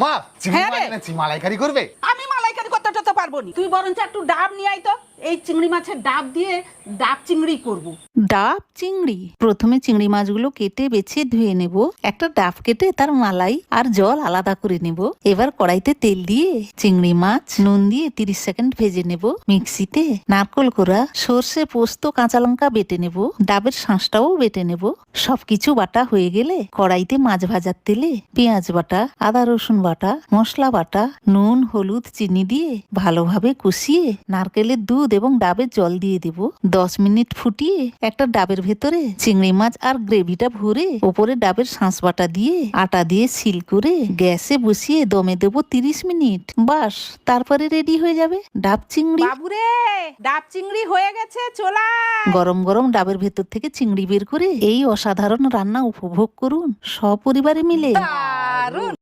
মা চিংড়ি হ্যাঁ মাছ রে। এনেছি, মালাইকারি করবে? আমি মালাইকারি করতে তো পারবো না, তুই বরঞ্চ একটু ডাব নিয়ে আয় তো। এই চিংড়ি মাছের ডাব দিয়ে ডাব চিংড়ি করব। ডাব চিংড়ি? প্রথমে চিংড়ি মাছগুলো কেটে বেছে ধুয়ে নেব। একটা ডাব কেটে তার মালাই আর জল আলাদা করে নেব। এবার কড়াইতে তেল দিয়ে চিংড়ি মাছ নুন দিয়ে 30 সেকেন্ড ভেজে নেব। মিক্সিতে নারকোল কোড়া, সর্ষে, পোস্ত, কাঁচা লঙ্কা বেটে নেব। ডাবের শাঁসটাও বেটে নেব। সবকিছু বাটা হয়ে গেলে কড়াইতে মাছ ভাজার তেলে পেঁয়াজ বাটা, আদা রসুন বাটা, মশলা বাটা, নুন, হলুদ, চিনি দিয়ে ভালোভাবে কষিয়ে নারকেলের দুধ এবং ডাবের জল দিয়ে দেব। 10 মিনিট ফুটিয়ে একটা ডাবের ভেতরে চিংড়ি মাছ আর গ্রেভিটা ভরে ওপরে ডাবের শাঁস বাটা দিয়ে আটা দিয়ে সিল করে গ্যাসে বসিয়ে দমে দেবো 30 মিনিট। বাস, তারপরে রেডি হয়ে যাবে ডাব চিংড়ি। বাবুরে, ডাব চিংড়ি হয়ে গেছে, চলা। গরম গরম ডাবের ভেতর থেকে চিংড়ি বের করে এই অসাধারণ রান্না উপভোগ করুন সপরিবারে মিলে। দারুণ।